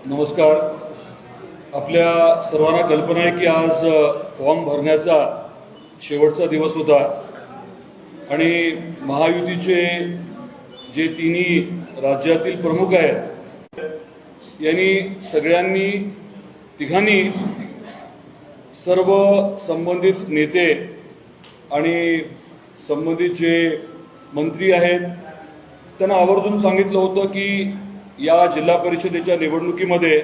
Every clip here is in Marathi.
नमस्कार. आपल्या सर्वांना कल्पना आहे की आज फॉर्म भरण्याचा शेवटचा दिवस होता आणि महायुतीचे जे तिन्ही राज्यातील प्रमुख आहेत यांनी सगळ्यांनी तिघांनी सर्व संबंधित नेते आणि संबंधित जे मंत्री आहेत त्यांना आवर्जून सांगितलं होतं की या जिल्हा परिषदेच्या निवडणुकीमध्ये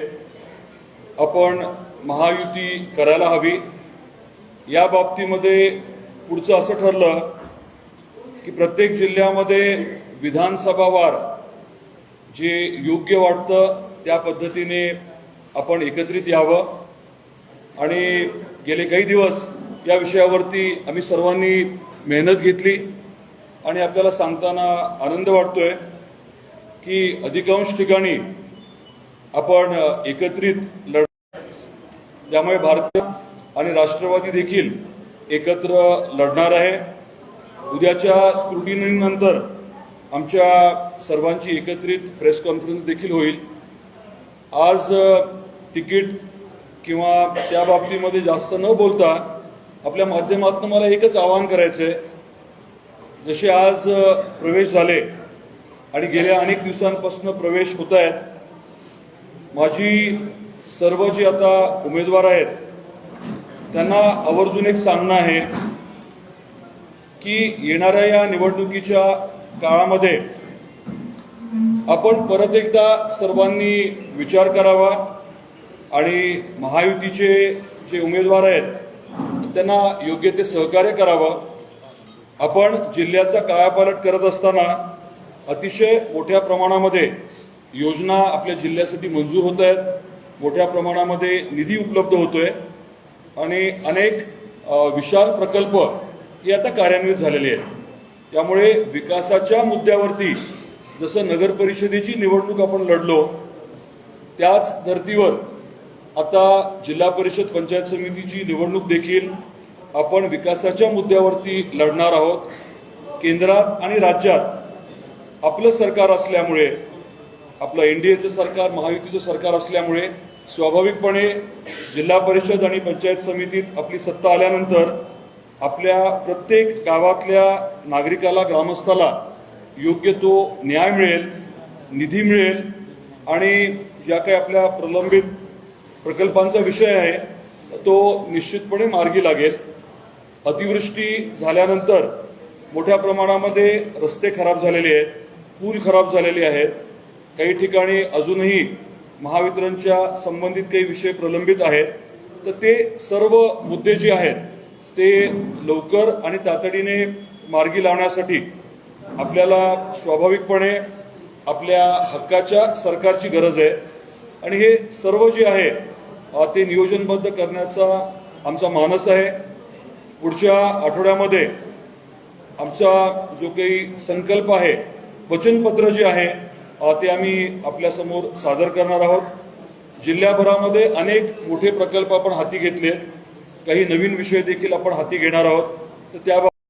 आपण महायुती करायला हवी. या बाबतीमध्ये पुढचं असं ठरलं की प्रत्येक जिल्ह्यामध्ये विधानसभावार जे योग्य वाटतं त्या पद्धतीने आपण एकत्रित यावं आणि गेले काही दिवस या विषयावरती आम्ही सर्वांनी मेहनत घेतली आणि आपल्याला सांगताना आनंद वाटतोय की अधिकांश ठिकाणी आपण एकत्रित त्यामुळे भारतीय आणि राष्ट्रवादी देखील एकत्र लढणार आहे. उद्याच्या स्क्रुटिनीनंतर आमच्या सर्वांची एकत्रित प्रेस कॉन्फरन्स देखील होईल. आज तिकीट किंवा त्या बाबतीमध्ये जास्त न बोलता आपल्या माध्यमातून मला एकच आवाहन करायचं आहे. जसे आज प्रवेश झाले आणि गेल्या अनेक दिवसांपासून प्रवेश होत आहेत, माझी सर्व जे आता उमेदवार आहेत त्यांना आवर्जून एक सांगणं आहे की येणाऱ्या या निवडणुकीच्या काळामध्ये आपण परत एकदा सर्वांनी विचार करावा आणि महायुतीचे जे उमेदवार आहेत त्यांना योग्य ते सहकार्य करावं. आपण जिल्ह्याचा कायापालट करत असताना अतिशय मोठ्या प्रमाणामध्ये योजना आपल्या जिल्ह्यासाठी मंजूर होत आहेत, मोठ्या प्रमाणामध्ये निधी उपलब्ध होतोय आणि अनेक विशाल प्रकल्प हे आता कार्यान्वित झालेले आहेत. त्यामुळे विकासाच्या मुद्द्यावरती जसं नगर परिषदेची निवडणूक आपण लढलो त्याच धर्तीवर आता जिल्हा परिषद पंचायत समितीची निवडणूक देखील आपण विकासाच्या मुद्द्यावरती लढणार आहोत. केंद्रात आणि राज्यात आपलं सरकार असल्यामुळे, आपलं एनडीएचं सरकार, महायुतीचं सरकार असल्यामुळे स्वाभाविकपणे जिल्हा परिषद आणि पंचायत समितीत आपली सत्ता आल्यानंतर आपल्या प्रत्येक गावातल्या नागरिकाला, ग्रामस्थाला योग्य तो न्याय मिळेल, निधी मिळेल आणि ज्या काही आपल्या प्रलंबित प्रकल्पांचा विषय आहे तो निश्चितपणे मार्गी लागेल. अतिवृष्टी झाल्यानंतर मोठ्या प्रमाणामध्ये रस्ते खराब झालेले आहेत, पूल खराब झालेले आहेत. काही ठिकाणी अजूनही महावितरणच्या संबंधित काही विषय प्रलंबित आहेत. तर ते सर्व मुद्दे जे आहेत ते लवकर आणि तातडीने मार्गी लावण्यासाठी आपल्याला स्वाभाविकपणे आपल्या हक्काच्या सरकारची गरज आहे आणि हे सर्व जे आहे ते नियोजनबद्ध करण्याचा आमचा मानस आहे. पुढच्या आठवड्यामध्ये आमचा जो काही संकल्प आहे, वचनपत्र जे आहे ते आम्ही आपल्यासमोर सादर करणार आहोत. जिल्ह्याभरामध्ये अनेक मोठे प्रकल्प आपण हाती घेतलेत, काही नवीन विषय देखील आपण हाती घेणार आहोत. तर त्या